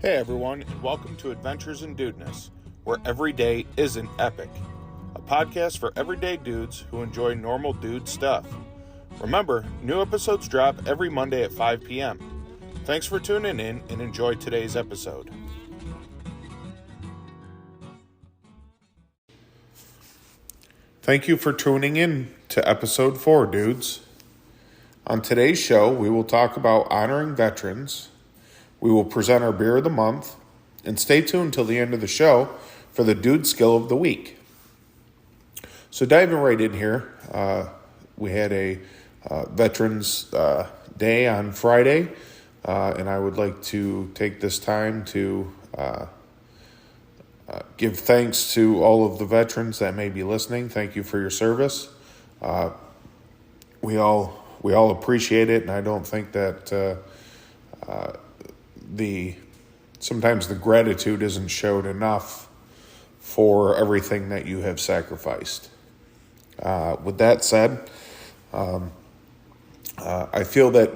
Hey everyone, and welcome to Adventures in Dudeness, where every day isn't epic. A podcast for everyday dudes who enjoy normal dude stuff. Remember, new episodes drop every Monday at 5 p.m. Thanks for tuning in and enjoy today's episode. Thank you for tuning in to episode 4, dudes. On today's show, we will talk about honoring veterans. We will present our beer of the month, and stay tuned till the end of the show for the dude skill of the week. So diving right in here, we had a Veterans Day on Friday, and I would like to take this time to give thanks to all of the veterans that may be listening. Thank you for your service. We all appreciate it, and I don't think that sometimes the gratitude isn't showed enough for everything that you have sacrificed. With that said, I feel that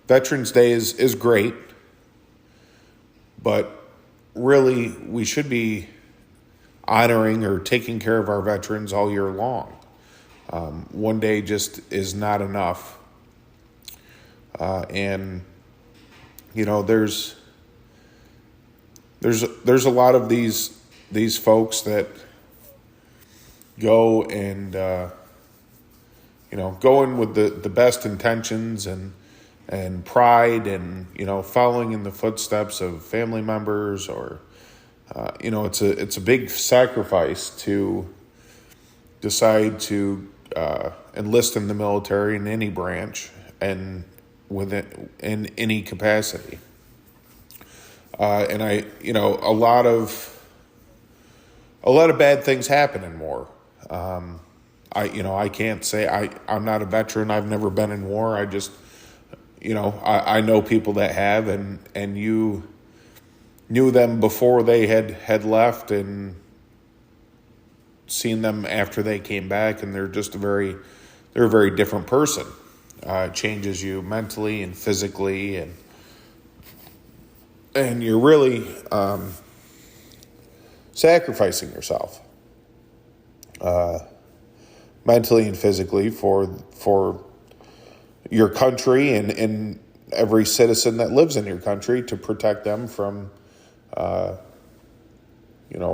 Veterans Day is great, but really we should be honoring or taking care of our veterans all year long. One day just is not enough. And you know, there's a lot of these folks that go and go in with the best intentions and pride and following in the footsteps of family members, or it's a big sacrifice to decide to enlist in the military in any branch and in any capacity. And a lot of bad things happen in war. I can't say I'm not a veteran. I've never been in war. I just, I know people that have, and you knew them before they had left and seen them after they came back, and they're just a very different person. It changes you mentally and physically, and you're really sacrificing yourself mentally and physically for your country and every citizen that lives in your country, to protect them from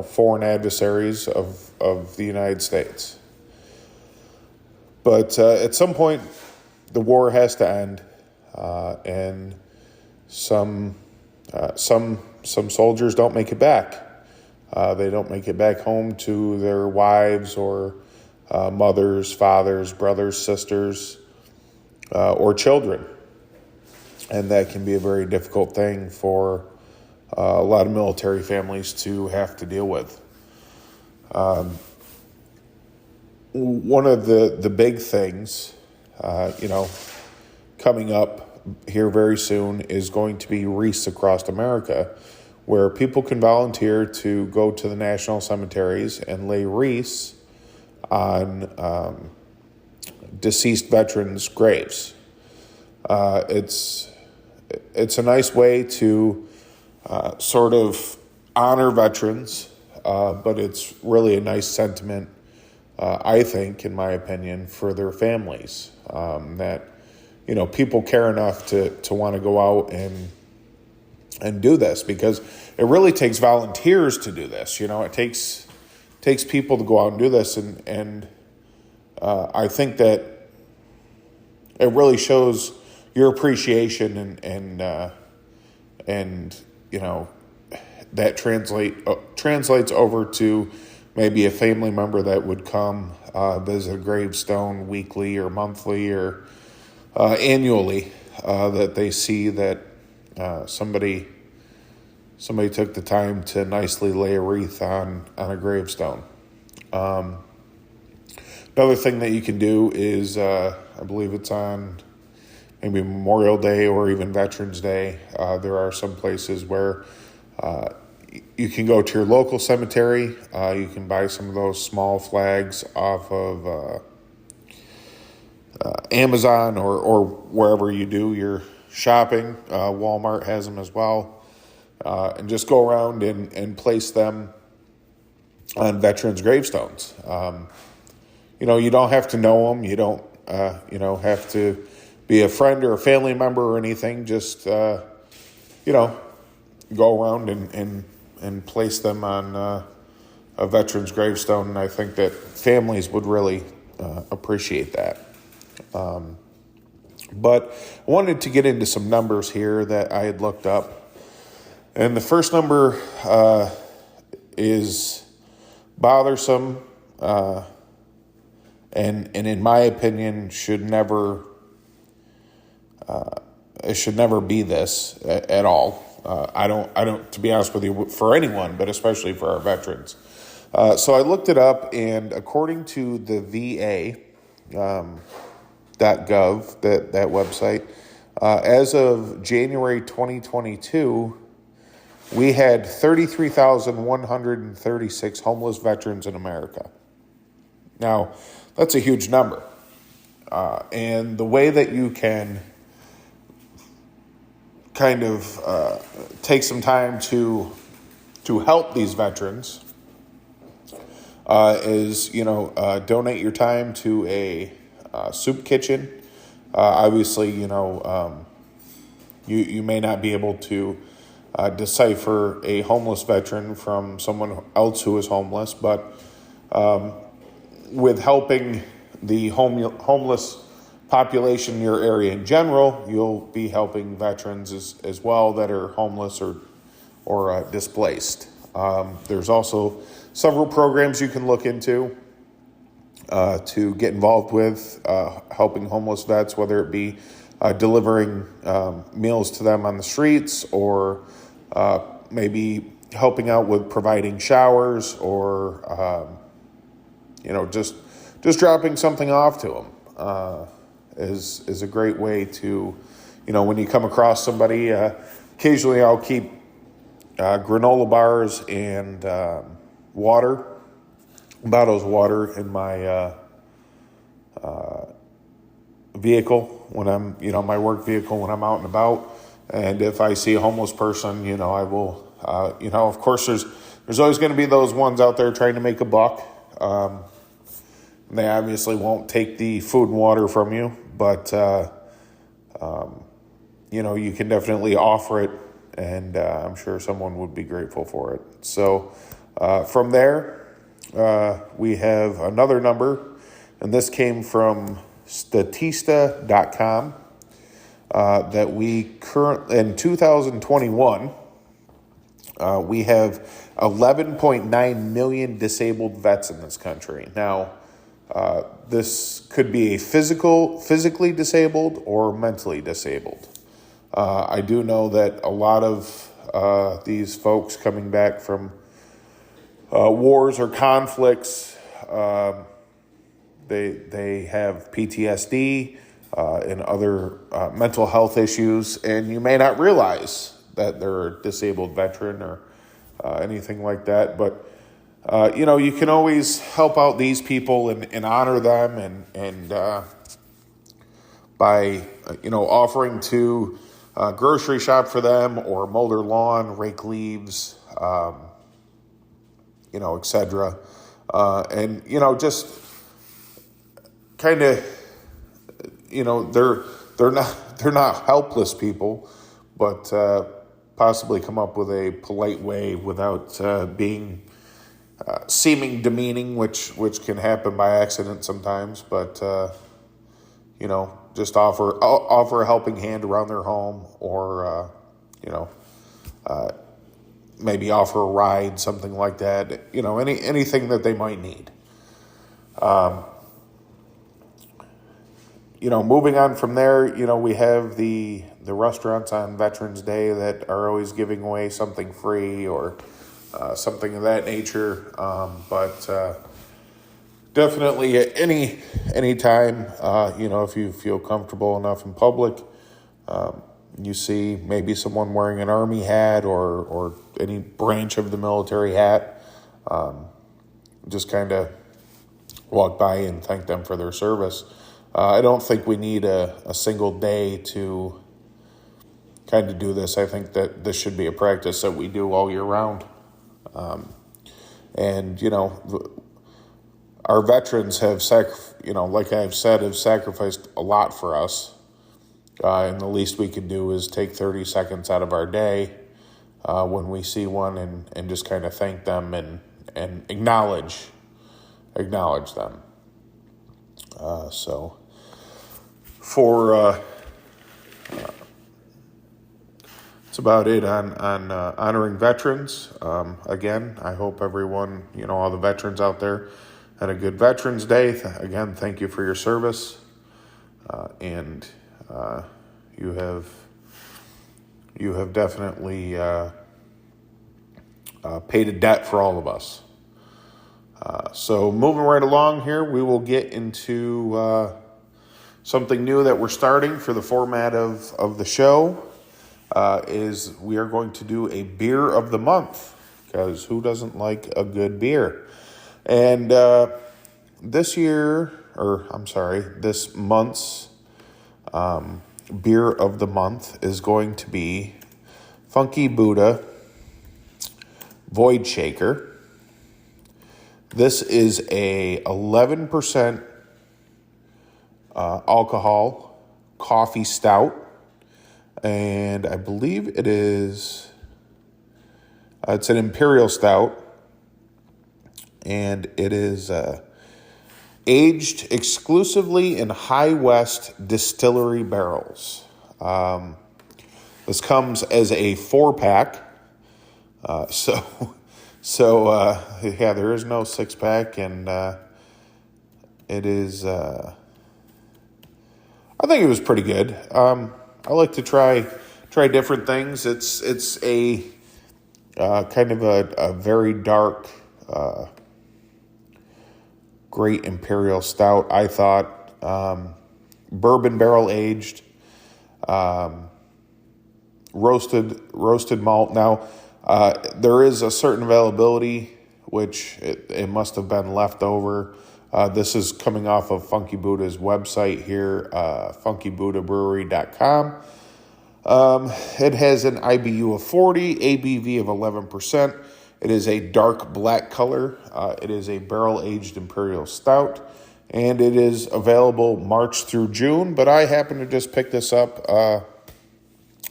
foreign adversaries of the United States. But at some point, the war has to end, and some soldiers don't make it back. They don't make it back home to their wives or mothers, fathers, brothers, sisters, or children. And that can be a very difficult thing for a lot of military families to have to deal with. One of the big things, coming up here very soon is going to be wreaths across America, where people can volunteer to go to the national cemeteries and lay wreaths on deceased veterans' graves. It's a nice way to sort of honor veterans, but it's really a nice sentiment, I think, in my opinion, for their families, that people care enough to want to go out and do this, because it really takes volunteers to do this. It takes people to go out and do this, and I think that it really shows your appreciation and that translates over to maybe a family member that would come visit a gravestone weekly or monthly or annually, that they see that somebody took the time to nicely lay a wreath on a gravestone. Another thing that you can do is, I believe it's on maybe Memorial Day or even Veterans Day, there are some places where you can go to your local cemetery. You can buy some of those small flags off of Amazon or wherever you do your shopping. Walmart has them as well. and just go around and place them on veterans' gravestones. You don't have to know them. You don't, have to be a friend or a family member or anything. Just, go around and place them on a veteran's gravestone. And I think that families would really appreciate that. But I wanted to get into some numbers here that I had looked up. And the first number is bothersome, and in my opinion, it should never be this at all. I don't, to be honest with you, for anyone, but especially for our veterans. So I looked it up, and according to the VA, .gov, that website, as of January 2022, we had 33,136 homeless veterans in America. Now, that's a huge number. And the way that you can kind of take some time to help these veterans is, donate your time to a soup kitchen. Obviously, you may not be able to decipher a homeless veteran from someone else who is homeless, but with helping the homeless population in your area in general, you'll be helping veterans as well that are homeless or displaced. There's also several programs you can look into to get involved with helping homeless vets, whether it be delivering meals to them on the streets, or maybe helping out with providing showers, or just dropping something off to them is a great way to, when you come across somebody. Occasionally, I'll keep granola bars and bottles of water in my vehicle when I'm, my work vehicle when I'm out and about. And if I see a homeless person, I will, of course, there's always going to be those ones out there trying to make a buck. They obviously won't take the food and water from you, but, you can definitely offer it, and I'm sure someone would be grateful for it. So from there, we have another number, and this came from Statista.com, that in 2021, we have 11.9 million disabled vets in this country. Now, this could be a physically disabled or mentally disabled. I do know that a lot of these folks coming back from wars or conflicts, they have PTSD and other mental health issues, and you may not realize that they're a disabled veteran or anything like that. But you can always help out these people and honor them, and by offering to grocery shop for them, or mow their lawn, rake leaves, etc. And just kind of, they're not helpless people, but possibly come up with a polite way without being seeming demeaning, which can happen by accident sometimes. But just offer a helping hand around their home, or maybe offer a ride, something like that. Anything that they might need. Moving on from there, we have the restaurants on Veterans Day that are always giving away something free, or something of that nature. But definitely any time, if you feel comfortable enough in public, you see maybe someone wearing an Army hat or any branch of the military hat, just kind of walk by and thank them for their service. I don't think we need a single day to kind of do this. I think that this should be a practice that we do all year round. And, our veterans have, like I've said, have sacrificed a lot for us. And the least we can do is take 30 seconds out of our day when we see one and just kind of thank them and acknowledge them. So for that's about it on honoring veterans. Again, I hope everyone, all the veterans out there had a good Veterans Day. Again, thank you for your service. And you have definitely paid a debt for all of us. So moving right along here, we will get into something new that we're starting for the format of the show. Is we are going to do a beer of the month, because who doesn't like a good beer? And this month's beer of the month is going to be Funky Buddha Void Shaker. This is a 11% alcohol coffee stout, and I believe it is it's an imperial stout, and it is aged exclusively in High West distillery barrels. This comes as a 4-pack, so there is no 6-pack, and it is. I think it was pretty good. I like to try different things. It's a kind of a very dark, great imperial stout. I thought bourbon barrel aged, roasted malt. Now there is a certain availability, which it must have been left over. This is coming off of Funky Buddha's website here, funkybuddhabrewery.com. It has an IBU of 40, ABV of 11%. It is a dark black color. It is a barrel-aged imperial stout, and it is available March through June, but I happened to just pick this up, a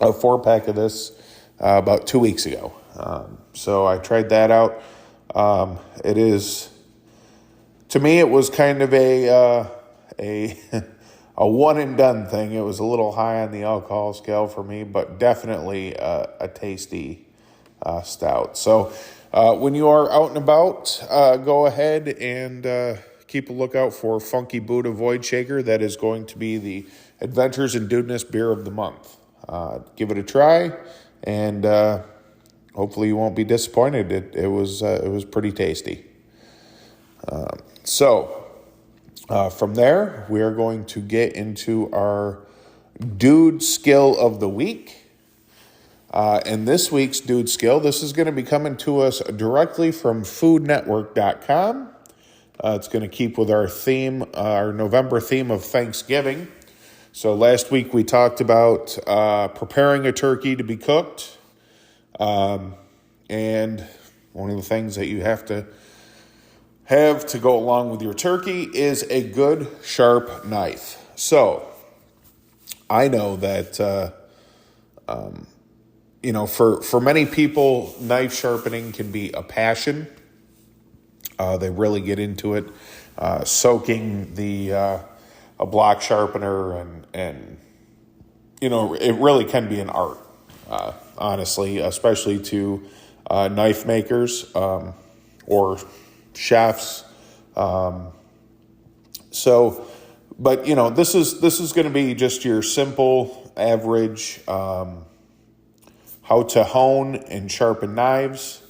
4-pack of this, about 2 weeks ago. So I tried that out. It is... To me, it was kind of a one and done thing. It was a little high on the alcohol scale for me, but definitely a tasty stout. So when you are out and about, go ahead and keep a lookout for Funky Buddha Void Shaker. That is going to be the Adventures in Dudeness Beer of the Month. Give it a try, and hopefully you won't be disappointed. It was pretty tasty. So from there, we are going to get into our Dude Skill of the Week. And this week's Dude Skill, this is going to be coming to us directly from foodnetwork.com. It's going to keep with our theme, our November theme of Thanksgiving. So last week we talked about preparing a turkey to be cooked. And one of the things that you have to go along with your turkey is a good sharp knife. So I know that for many people, knife sharpening can be a passion. They really get into it, soaking a block sharpener, and it really can be an art, honestly, especially to knife makers or chefs. But this is going to be just your simple, average, how to hone and sharpen knives.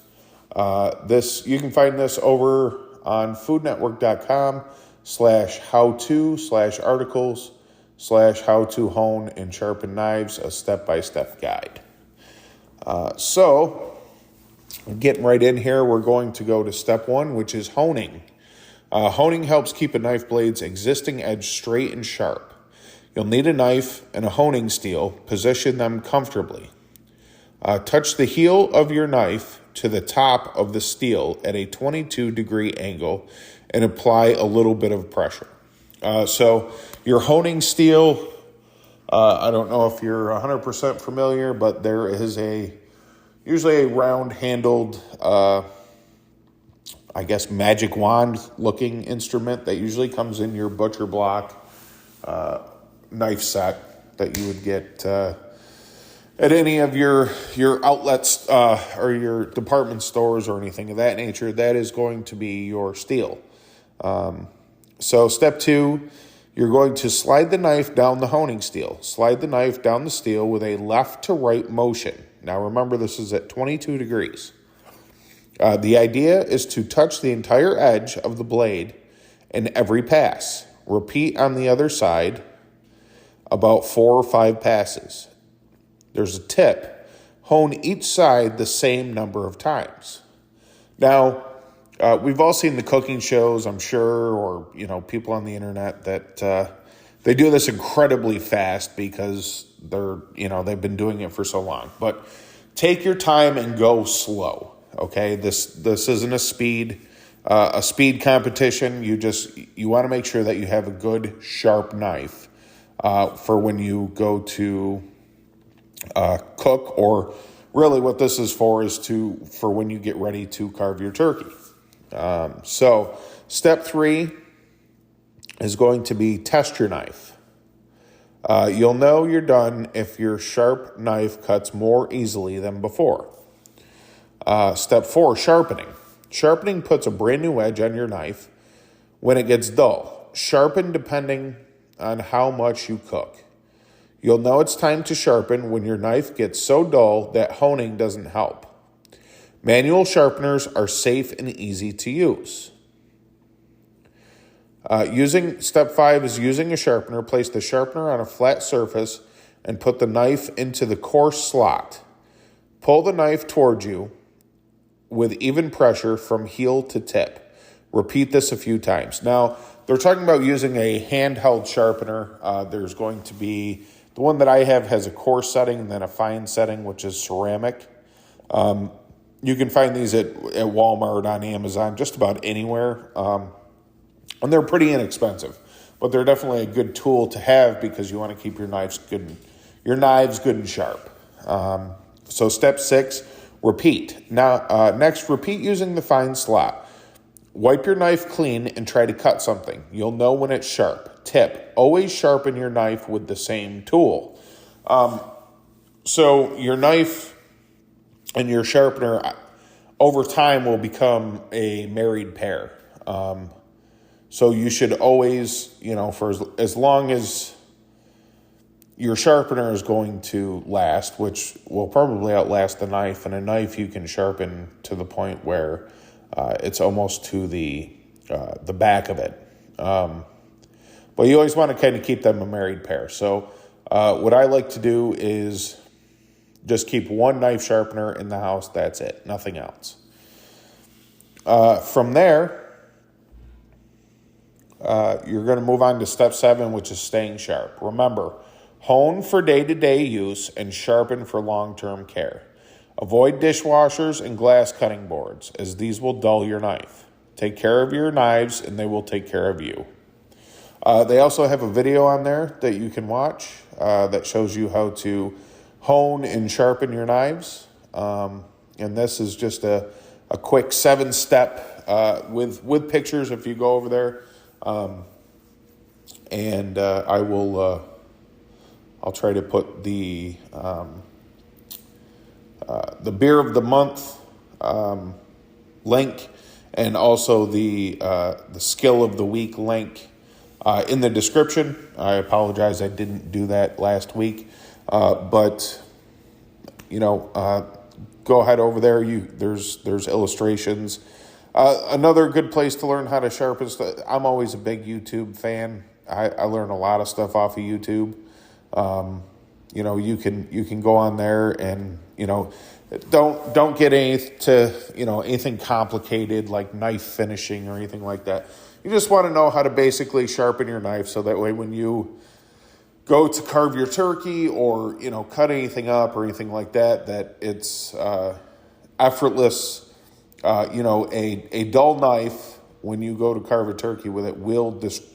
You can find this over on foodnetwork.com/how-to/articles/how to hone and sharpen knives, a step-by-step guide. So getting right in here, we're going to go to step 1, which is honing. Honing helps keep a knife blade's existing edge straight and sharp. You'll need a knife and a honing steel. Position them comfortably. Touch the heel of your knife to the top of the steel at a 22-degree angle and apply a little bit of pressure. So your honing steel, I don't know if you're 100% familiar, but there is usually a round-handled, magic wand-looking instrument that usually comes in your butcher block knife set that you would get at any of your outlets or your department stores or anything of that nature. That is going to be your steel. So step 2, you're going to slide the knife down the honing steel. Slide the knife down the steel with a left to right motion. Now remember, this is at 22 degrees. The idea is to touch the entire edge of the blade in every pass. Repeat on the other side about 4 or 5 passes. There's a tip. Hone each side the same number of times. Now, we've all seen the cooking shows, I'm sure, or, people on the internet that they do this incredibly fast because they've been doing it for so long. But take your time and go slow, okay? This isn't a speed competition. You want to make sure that you have a good, sharp knife for when you go to cook, or really what this is for is for when you get ready to carve your turkey. So step 3 is going to be test your knife. You'll know you're done if your sharp knife cuts more easily than before. Step 4, sharpening. Sharpening puts a brand new edge on your knife when it gets dull. Sharpen depending on how much you cook. You'll know it's time to sharpen when your knife gets so dull that honing doesn't help. Manual sharpeners are safe and easy to use. Step 5 is using a sharpener. Place the sharpener on a flat surface and put the knife into the coarse slot. Pull the knife towards you with even pressure from heel to tip. Repeat this a few times. Now, they're talking about using a handheld sharpener. There's going to be, the one that I have has a coarse setting and then a fine setting, which is ceramic. You can find these at Walmart, on Amazon, just about anywhere. And they're pretty inexpensive, but they're definitely a good tool to have because you want to keep your knives good and sharp. So step 6, repeat. Now, next, repeat using the fine slot. Wipe your knife clean and try to cut something. You'll know when it's sharp. Tip, always sharpen your knife with the same tool. So your knife and your sharpener over time will become a married pair. So you should always, for as long as your sharpener is going to last, which will probably outlast the knife, and a knife you can sharpen to the point where it's almost to the back of it. But you always want to kind of keep them a married pair. So what I like to do is just keep one knife sharpener in the house. That's it. Nothing else. From there, you're going to move on to step 7, which is staying sharp. Remember, hone for day-to-day use and sharpen for long-term care. Avoid dishwashers and glass cutting boards, as these will dull your knife. Take care of your knives, and they will take care of you. They also have a video on there that you can watch that shows you how to hone and sharpen your knives. And this is just a quick 7-step with pictures if you go over there. I'll try to put the beer of the month link and also the skill of the week link in the description. I apologize, I didn't do that last week, but go ahead over there. There's illustrations. Another good place to learn how to sharpen stuff. I'm always a big YouTube fan. I learn a lot of stuff off of YouTube. You can go on there and don't get anything complicated like knife finishing or anything like that. You just want to know how to basically sharpen your knife so that way when you go to carve your turkey or, cut anything up or anything like that, that it's effortless. A dull knife, when you go to carve a turkey with it,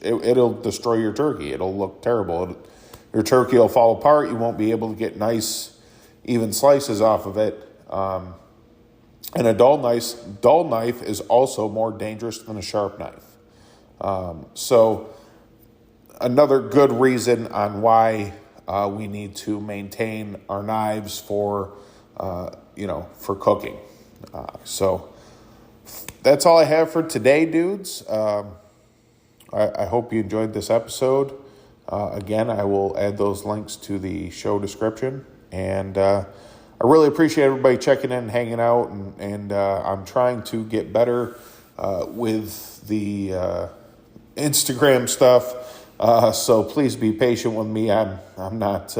it'll destroy your turkey. It'll look terrible. Your turkey will fall apart. You won't be able to get nice, even slices off of it. And a dull knife is also more dangerous than a sharp knife. So another good reason on why we need to maintain our knives for cooking. So that's all I have for today, dudes. I hope you enjoyed this episode. Again, I will add those links to the show description. And I really appreciate everybody checking in and hanging out. And I'm trying to get better with the Instagram stuff. So please be patient with me. I'm not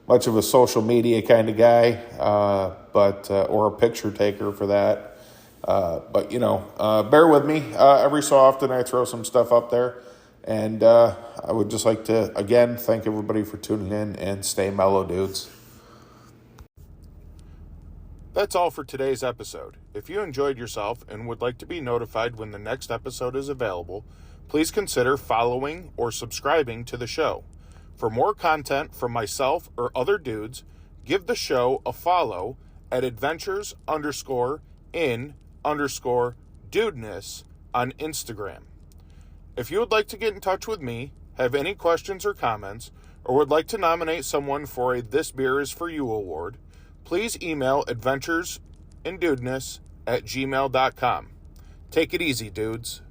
much of a social media kind of guy, or a picture taker for that. But bear with me. Every so often I throw some stuff up there. And I would just like to, again, thank everybody for tuning in and stay mellow, dudes. That's all for today's episode. If you enjoyed yourself and would like to be notified when the next episode is available, please consider following or subscribing to the show. For more content from myself or other dudes, give the show a follow at adventures_in_dudeness on Instagram. If you would like to get in touch with me, have any questions or comments, or would like to nominate someone for a This Beer Is For You award, please email adventuresindudeness@gmail.com. Take it easy, dudes.